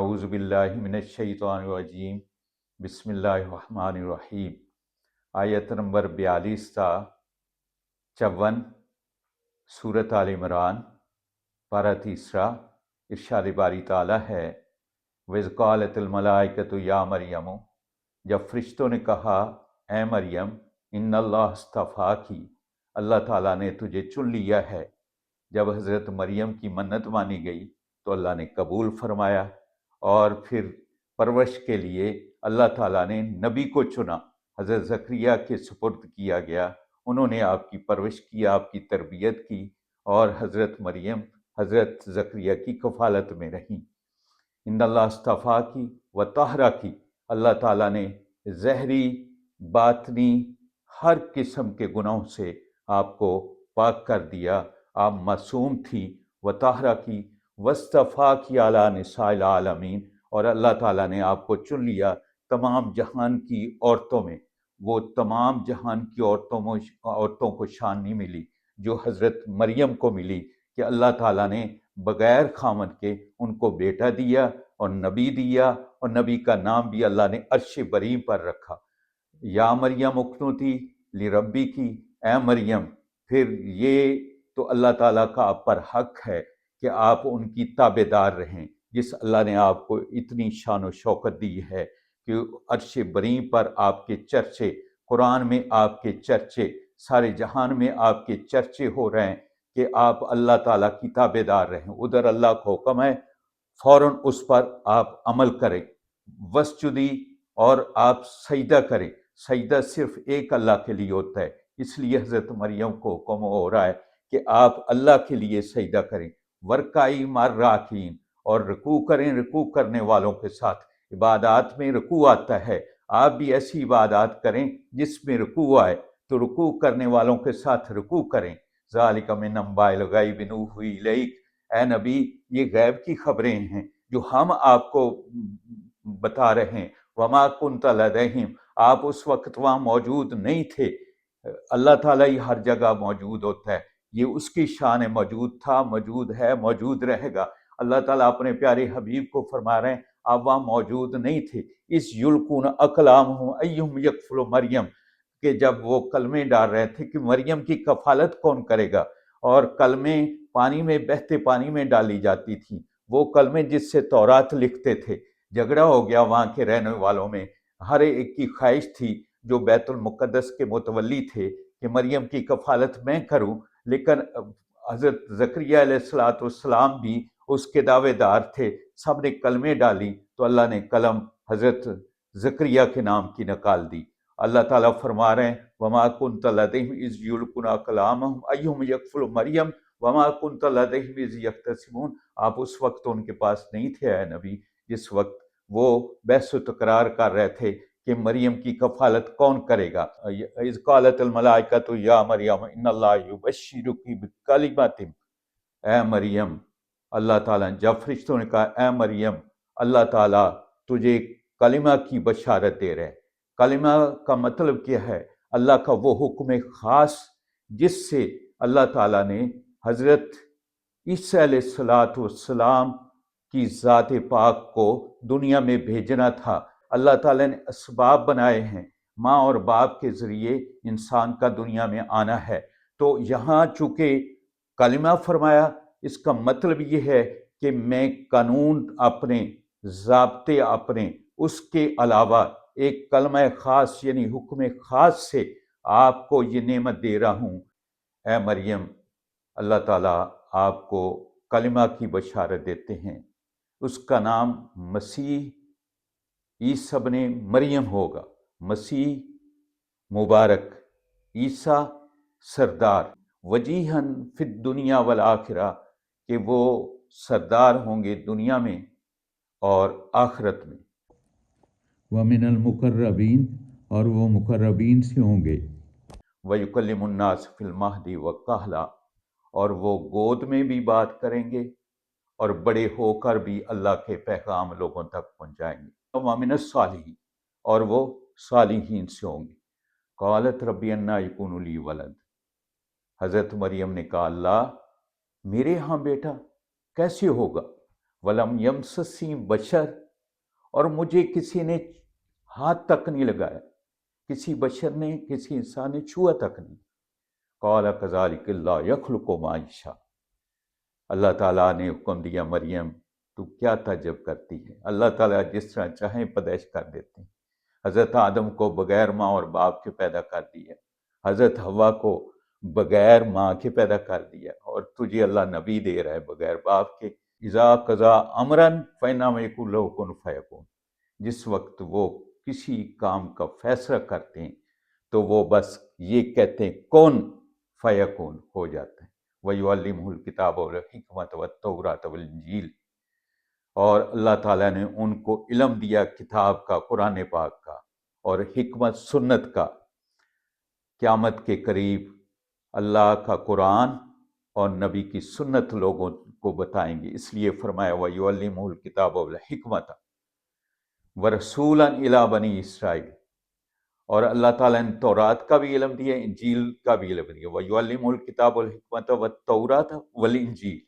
اعوذ باللہ من الشیطان الرجیم بسم اللہ الرحمن الرحیم۔ آیت نمبر 42 تا 54 سورۃ آل عمران، پارہ تیسرا۔ ارشاد باری تعالیٰ ہے وَإِذْ قَالَتِ الْمَلَائِكَةُ يَا مریم، جب فرشتوں نے کہا اے مریم، ان اللہ اصطفاکی، اللہ تعالیٰ نے تجھے چن لیا ہے۔ جب حضرت مریم کی منت مانی گئی تو اللہ نے قبول فرمایا، اور پھر پرورش کے لیے اللہ تعالیٰ نے نبی کو چنا، حضرت زکریا کے سپرد کیا گیا۔ انہوں نے آپ کی پرورش کی، آپ کی تربیت کی، اور حضرت مریم حضرت زکریا کی کفالت میں رہیں۔ ان اللہ اصطفیٰ کی و طہرہ کی، اللہ تعالیٰ نے ظاہری باطنی ہر قسم کے گناہوں سے آپ کو پاک کر دیا، آپ معصوم تھی۔ و طہرہ کی واصطفیٰ کی علی نساء العالمین، اور اللہ تعالیٰ نے آپ کو چن لیا تمام جہان کی عورتوں میں۔ وہ تمام جہان کی عورتوں کو شان نہیں ملی جو حضرت مریم کو ملی، کہ اللہ تعالیٰ نے بغیر خامد کے ان کو بیٹا دیا اور نبی دیا، اور نبی کا نام بھی اللہ نے عرش بریم پر رکھا۔ یا مریم اقنتی لربی کی، اے مریم، پھر یہ تو اللہ تعالیٰ کا آپ پر حق ہے کہ آپ ان کی تابع دار رہیں، جس اللہ نے آپ کو اتنی شان و شوکت دی ہے کہ عرش بریم پر آپ کے چرچے، قرآن میں آپ کے چرچے، سارے جہان میں آپ کے چرچے ہو رہے ہیں کہ آپ اللہ تعالیٰ کی تابع دار رہیں۔ ادھر اللہ کا حکم ہے، فوراً اس پر آپ عمل کریں۔ وسجدی، اور آپ سجدہ کریں۔ سجدہ صرف ایک اللہ کے لیے ہوتا ہے، اس لیے حضرت مریم کو حکم ہو رہا ہے کہ آپ اللہ کے لیے سجدہ کریں۔ ورکائی مار راکین، اور رکوع کریں رکوع کرنے والوں کے ساتھ۔ عبادات میں رکوع آتا ہے، آپ بھی ایسی عبادات کریں جس میں رکوع آئے، تو رکوع کرنے والوں کے ساتھ رکوع کریں۔ ذالک من انباء الغیب نوحی الیک، اے نبی، یہ غیب کی خبریں ہیں جو ہم آپ کو بتا رہے ہیں۔ وما کنت لدیہم، آپ اس وقت وہاں موجود نہیں تھے۔ اللہ تعالیٰ ہی ہر جگہ موجود ہوتا ہے، یہ اس کی شان ہے، موجود تھا، موجود ہے، موجود رہے گا۔ اللہ تعالیٰ اپنے پیارے حبیب کو فرما رہے ہیں آپ وہاں موجود نہیں تھے۔ اس یلقون اقلامہم ایہم یکفل مریم، کہ جب وہ کلمے ڈال رہے تھے کہ مریم کی کفالت کون کرے گا، اور کلمے پانی میں، بہتے پانی میں ڈالی جاتی تھی، وہ کلمے جس سے تورات لکھتے تھے۔ جھگڑا ہو گیا وہاں کے رہنے والوں میں، ہر ایک کی خواہش تھی جو بیت المقدس کے متولی تھے کہ مریم کی کفالت میں کروں، لیکن حضرت زکریا علیہ السلام بھی اس کے دعوے دار تھے۔ سب نے کلمے ڈالی تو اللہ نے قلم حضرت زکریا کے نام کی نکال دی۔ اللہ تعالیٰ فرما رہے ہیں وما کنت لدیہم اذ یلقون اقلامہم ایہم یکفل مریم وما کنت لدیہم اذ یختصمون، آپ اس وقت ان کے پاس نہیں تھے اے نبی جس وقت وہ بحث و تکرار کر رہے تھے کہ مریم کی کفالت کون کرے گا۔ اذ قالت الملائکۃ یا مریم ان اللہ یبشرک بکلمۃ، اے مریم، اللہ تعالیٰ جب فرشتوں نے کہا اے مریم، اللہ تعالیٰ تجھے کلمہ کی بشارت دے رہے ہیں۔ کلمہ کا مطلب کیا ہے؟ اللہ کا وہ حکم خاص جس سے اللہ تعالیٰ نے حضرت عیسیٰ علیہ السلام کی ذات پاک کو دنیا میں بھیجنا تھا۔ اللہ تعالیٰ نے اسباب بنائے ہیں، ماں اور باپ کے ذریعے انسان کا دنیا میں آنا ہے۔ تو یہاں چونکہ کلمہ فرمایا، اس کا مطلب یہ ہے کہ میں قانون اپنے، ضابطے اپنے، اس کے علاوہ ایک کلمہ خاص یعنی حکم خاص سے آپ کو یہ نعمت دے رہا ہوں۔ اے مریم، اللہ تعالیٰ آپ کو کلمہ کی بشارت دیتے ہیں، اس کا نام مسیح عیسیٰ ابن مریم ہوگا۔ مسیح مبارک، عیسیٰ سردار، وجیہن فی الدنیا والآخرہ، کہ وہ سردار ہوں گے دنیا میں اور آخرت میں۔ وَمِنَ الْمُقَرَّبِينَ، اور وہ مقربین سے ہوں گے۔ وَيُكَلِّمُ النَّاسَ فِي الْمَهْدِ وَكَهْلًا، اور وہ گود میں بھی بات کریں گے اور بڑے ہو کر بھی اللہ کے پیغام لوگوں تک پہنچائیں گے۔ وَمِنَ الصَّالِحِينَ، اور وہ صالحین سے ہوں گے۔ قالت ربی انا یکون لی ولد، حضرت مریم نے کہا اللہ میرے ہاں بیٹا کیسے ہوگا؟ ولم یمسسنی بشر، اور مجھے کسی نے ہاتھ تک نہیں لگایا، کسی بشر نے، کسی انسان نے چھوا تک نہیں۔ قال کذالک اللہ یخلق ما یشاء، اللہ تعالیٰ نے حکم دیا مریم تو کیا تعجب کرتی ہے، اللہ تعالیٰ جس طرح چاہیں پیدائش کر دیتے ہیں۔ حضرت آدم کو بغیر ماں اور باپ کے پیدا کر دیا، حضرت حوا کو بغیر ماں کے پیدا کر دیا، اور تجھے اللہ نبی دے رہا ہے بغیر باپ کے۔ اذا قضا امرن فإنما یقول له کن فیکون، جس وقت وہ کسی کام کا فیصلہ کرتے ہیں تو وہ بس یہ کہتے ہیں کن فیکون، ہو جاتا ہے۔ وَيُعَلِّمُهُ الْكِتَابَ وَالْحِکْمَةَ وَالتَّوْرَاةَ وَالْإِنجِیلَ، اور اللہ تعالیٰ نے ان کو علم دیا کتاب کا، قرآن پاک کا، اور حکمت سنت کا۔ قیامت کے قریب اللہ کا قرآن اور نبی کی سنت لوگوں کو بتائیں گے، اس لیے فرمایا وَيُعَلِّمُهُ الْكِتَابَ وَالْحِکْمَةَ وَرَسُولًا إِلَىٰ بَنِي اسرائیل، اور اللہ تعالیٰ نے تورات کا بھی علم دیا، انجیل کا بھی علم دیا۔ وَيُعَلِّمُهُ الْكِتَابَ وَالْحِکْمَةَ وَالتَّوْرَاةَ وَالْإِنجِیلَ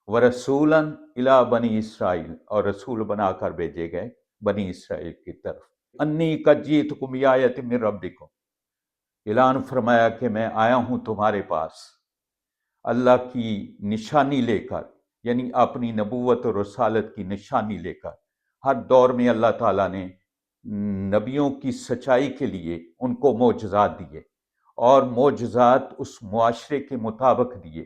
وَرَسُولًا إِلَىٰ بَنِي اسرائیل، اور رسول بنا کر بھیجے گئے بنی اسرائیل کی طرف۔ انی قد جئتکم بآیۃ من ربکم، اعلان فرمایا کہ میں آیا ہوں تمہارے پاس اللہ کی نشانی لے کر، یعنی اپنی نبوت اور رسالت کی نشانی لے کر۔ ہر دور میں اللہ تعالیٰ نے نبیوں کی سچائی کے لیے ان کو معجزات دیے، اور معجزات اس معاشرے کے مطابق دیے۔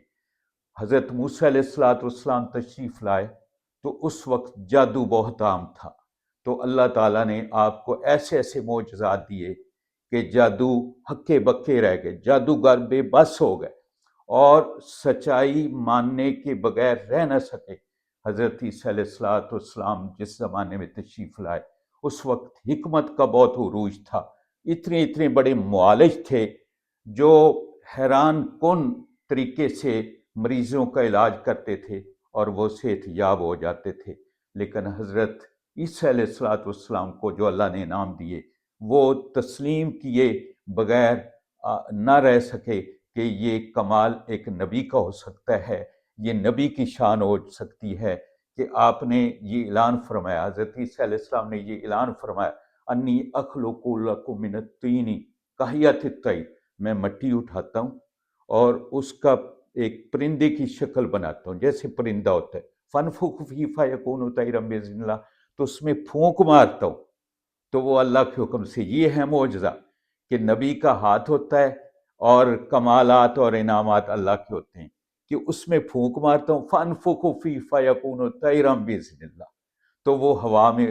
حضرت موسیٰ علیہ السلام تشریف لائے تو اس وقت جادو بہت عام تھا، تو اللہ تعالیٰ نے آپ کو ایسے ایسے معجزات دیے کہ جادو ہکے بکے رہ گئے، جادوگر بے بس ہو گئے اور سچائی ماننے کے بغیر رہ نہ سکے۔ حضرت عیسیٰ علیہ السلام جس زمانے میں تشریف لائے اس وقت حکمت کا بہت عروج تھا، اتنے اتنے بڑے معالج تھے جو حیران کن طریقے سے مریضوں کا علاج کرتے تھے اور وہ صحت یاب ہو جاتے تھے۔ لیکن حضرت عیسیٰ علیہ السلام کو جو اللہ نے انعام دیے وہ تسلیم کیے بغیر نہ رہ سکے کہ یہ کمال ایک نبی کا ہو سکتا ہے، یہ نبی کی شان ہو سکتی ہے کہ آپ نے یہ اعلان فرمایا، حضرت عیسیٰ علیہ السلام نے یہ اعلان فرمایا انی اخلق لکم من الطین کہیۃ الطیر، میں مٹی اٹھاتا ہوں اور اس کا ایک پرندے کی شکل بناتا ہوں جیسے پرندہ ہوتا ہے، فَانْفُخُ فِیہِ فَیَکُونُ طَیْرًا بِإِذْنِ اللہ، تو اس میں پھونک مارتا ہوں تو وہ اللہ کے حکم سے۔ یہ ہے معجزہ کہ نبی کا ہاتھ ہوتا ہے اور کمالات اور انعامات اللہ کے ہوتے ہیں کہ اس میں پھونک مارتا ہوں، فَانْفُخُ فِیہِ فَیَکُونُ طَیْرًا بِإِذْنِ اللہ، تو وہ ہوا میں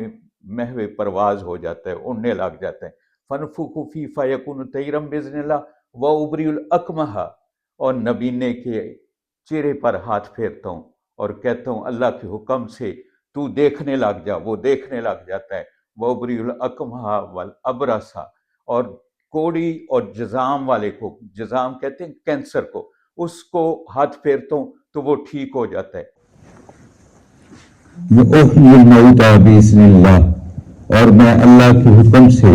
محو پرواز ہو جاتا ہے، اڑنے لگ جاتا ہے۔ فَانْفُخُ فِیہِ فَیَکُونُ طَیْرًا بِإِذْنِ اللہ وَأُبْرِئُ الْأَکْمَحَ، اور نبینے کے چہرے پر ہاتھ پھیرتا ہوں اور کہتا ہوں اللہ کے حکم سے تو دیکھنے لگ جا، وہ دیکھنے لگ جاتا ہے۔ وَأُبْرِئُ الْأَکْمَحَ وَالْأَبْرَصَ، اور کوڑی اور جزام والے کو، جزام کہتے ہیں کینسر کو، اس کو ہاتھ پھیرتا ہوں تو وہ ٹھیک ہو جاتا ہے۔ وَأُحْيِي الْمَوْتَىٰ بِإِذْنِ اللَّهِ، اور میں اللہ کے حکم سے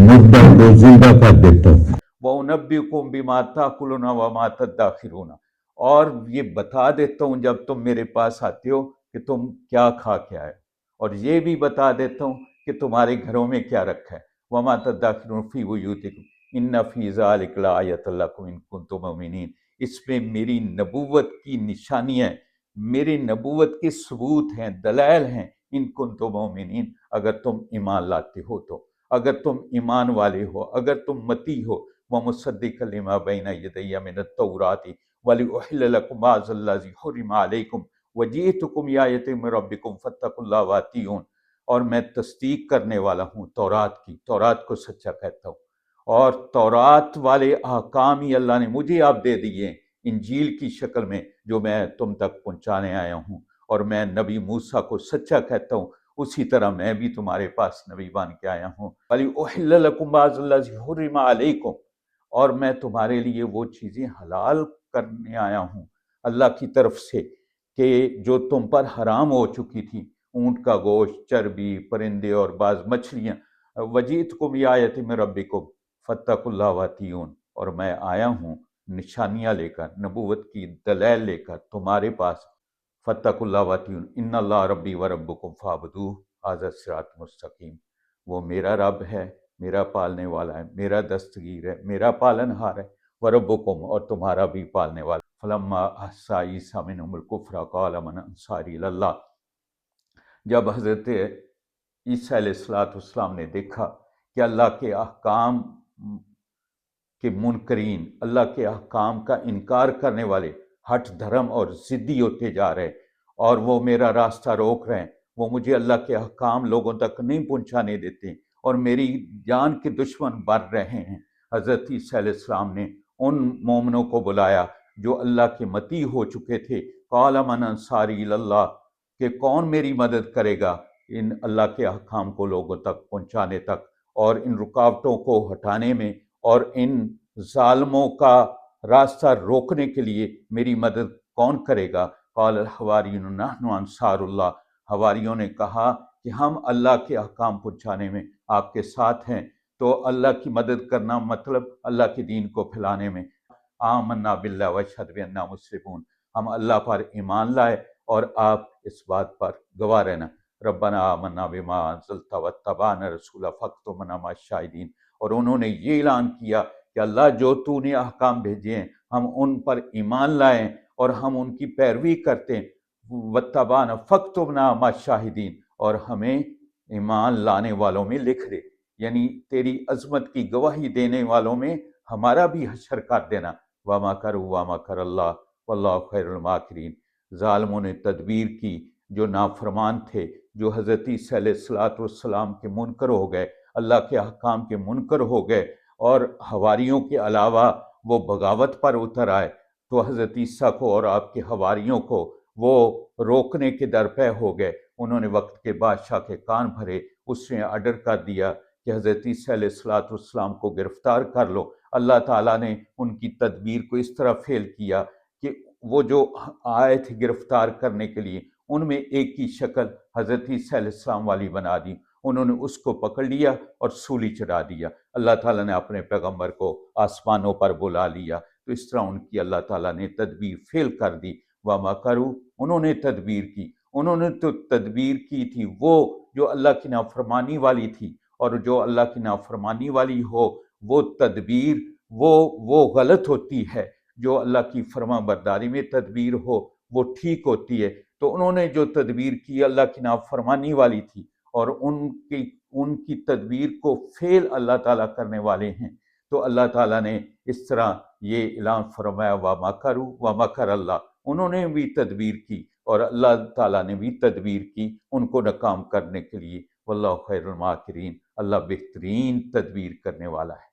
مردہ کو زندہ کر دیتا ہوں۔ وَأُنَبِّئُكُم بِمَا تَأْكُلُونَ وَمَا تَدَّخِرُونَ، اور یہ بتا دیتا ہوں جب تم میرے پاس آتے ہو کہ تم کیا کھا کے آئے، اور یہ بھی بتا دیتا ہوں کہ تمہارے گھروں میں کیا رکھا ہے۔ وَمَا تَدَّخِرُونَ فِي بُيُوتِكُمْ إِنَّ فِي ذَلِكَ لَآیَةً لَکُمْ إِن کُنتُم مُؤْمِنِینَ، اس میں میری نبوت کی نشانیاں، میری نبوت کے ثبوت ہیں، دلائل ہیں، ان کنتم مؤمنین، اگر تم ایمان لاتے ہو تو، اگر تم ایمان والے ہو، اگر تم متی ہو۔ وَمُصَدِّقًا لِمَا بَيْنَ يَدَيَّ مِنَ التَّوْرَاةِ وَلِأُحِلَّ لَكُم بَعْضَ الَّذِي حُرِّمَ عَلَيْكُمْ وَجِئْتُكُم بِآیَةٍ مِّن رَّبِّكُمْ فَاتَّقُوا اللَّهَ وَأَطِیعُونِ، اور میں تصدیق کرنے والا ہوں تورات کی، تورات کو سچا کہتا ہوں، اور تورات والے احکام ہی اللہ نے مجھے آپ دے دیے ہیں انجیل کی شکل میں جو میں تم تک پہنچانے آیا ہوں، اور میں نبی موسیٰ کو سچا کہتا ہوں، اسی طرح میں بھی تمہارے پاس نبی بن کے آیا ہوں۔ وَلِأُحِلَّ لَكُم بَعْضَ الَّذِي حُرِّمَ عَلَيْكُمْ، اور میں تمہارے لیے وہ چیزیں حلال کرنے آیا ہوں اللہ کی طرف سے کہ جو تم پر حرام ہو چکی تھی، اونٹ کا گوشت، چربی، پرندے اور بعض مچھلیاں۔ وَجِئْتُكُم بِآیَةٍ مِّن رَّبِّكُمْ فَاتَّقُوا اللَّهَ وَأَطِیعُونِ، اور میں آیا ہوں نشانیاں لے کر، نبوت کی دلائل لے کر تمہارے پاس۔ فاتقوا اللہ واتیون ان اللہ ربی و ربکم فاعبدوہ ھذا صراط مستقیم۔ وہ میرا رب ہے، میرا پالنے والا ہے، میرا دستگیر ہے، میرا پالن ہار ہے، وربکم اور تمہارا بھی پالنے والا۔ فلما احسى عیسیٰ منہم الکفر قال من انصاری الی اللہ، جب حضرت عیسیٰ علیہ السلام نے دیکھا کہ اللہ کے احکام کے منکرین، اللہ کے احکام کا انکار کرنے والے ہٹ دھرم اور ضدی ہوتے جا رہے اور وہ میرا راستہ روک رہے ہیں، وہ مجھے اللہ کے احکام لوگوں تک نہیں پہنچانے دیتے اور میری جان کے دشمن بن رہے ہیں۔ حضرت عیسیٰ علیہ السلام نے ان مومنوں کو بلایا جو اللہ کے مطیع ہو چکے تھے، قال من انصاری الی اللہ، کہ کون میری مدد کرے گا ان اللہ کے احکام کو لوگوں تک پہنچانے تک اور ان رکاوٹوں کو ہٹانے میں اور ان ظالموں کا راستہ روکنے کے لیے میری مدد کون کرے گا؟ قال الحواریون نحن انصار اللہ، حواریوں نے کہا کہ ہم اللہ کے احکام پہنچانے میں آپ کے ساتھ ہیں۔ تو اللہ کی مدد کرنا مطلب اللہ کے دین کو پھیلانے میں۔ آمنا باللہ واشہد بأننا مسلمون، ہم اللہ پر ایمان لائے اور آپ اس بات پر گواہ رہنا۔ ربنا آمنا بما انزلت واتبعنا رسول فاکتبنا مع الشاہدین، اور انہوں نے یہ اعلان کیا کہ اللہ جو تو نے احکام بھیجے ہیں ہم ان پر ایمان لائیں اور ہم ان کی پیروی کرتے ہیں۔ واتبعنا فاکتبنا مع الشاہدین، اور ہمیں ایمان لانے والوں میں لکھ دے، یعنی تیری عظمت کی گواہی دینے والوں میں ہمارا بھی حشر کر دینا۔ وَمَكَرُوا وَمَكَرَ اللَّهُ وَاللَّهُ خَيْرُ الْمَاكِرِينَ، ظالموں نے تدبیر کی جو نافرمان تھے، جو حضرت عیسیٰ علیہ السلام کے منکر ہو گئے، اللہ کے احکام کے منکر ہو گئے اور حواریوں کے علاوہ وہ بغاوت پر اتر آئے، تو حضرت عیسیٰ کو اور آپ کے حواریوں کو وہ روکنے کے درپے ہو گئے۔ انہوں نے وقت کے بادشاہ کے کان بھرے، اس نے آرڈر کر دیا کہ حضرت عیسیٰ علیہ السلام کو گرفتار کر لو۔ اللہ تعالیٰ نے ان کی تدبیر کو اس طرح فیل کیا کہ وہ جو آئے تھے گرفتار کرنے کے لیے ان میں ایک ہی شکل حضرت عیسیٰ علیہ السلام والی بنا دی، انہوں نے اس کو پکڑ لیا اور سولی چڑھا دیا۔ اللہ تعالیٰ نے اپنے پیغمبر کو آسمانوں پر بلا لیا، تو اس طرح ان کی اللہ تعالیٰ نے تدبیر فیل کر دی۔ وَمَكَرُوا، انہوں نے تدبیر کی، انہوں نے تو تدبیر کی تھی وہ جو اللہ کی نافرمانی والی تھی، اور جو اللہ کی نافرمانی والی ہو وہ تدبیر وہ غلط ہوتی ہے، جو اللہ کی فرما برداری میں تدبیر ہو وہ ٹھیک ہوتی ہے۔ تو انہوں نے جو تدبیر کی اللہ کی نافرمانی والی تھی، اور ان کی تدبیر کو فیل اللہ تعالیٰ کرنے والے ہیں، تو اللہ تعالیٰ نے اس طرح یہ اعلان فرمایا وَمَكَرُوا وَمَكَرَ اللَّهُ، انہوں نے بھی تدبیر کی اور اللہ تعالیٰ نے بھی تدبیر کی ان کو ناکام کرنے کے لیے۔ واللہ خیر الماکرین، اللہ بہترین تدبیر کرنے والا ہے۔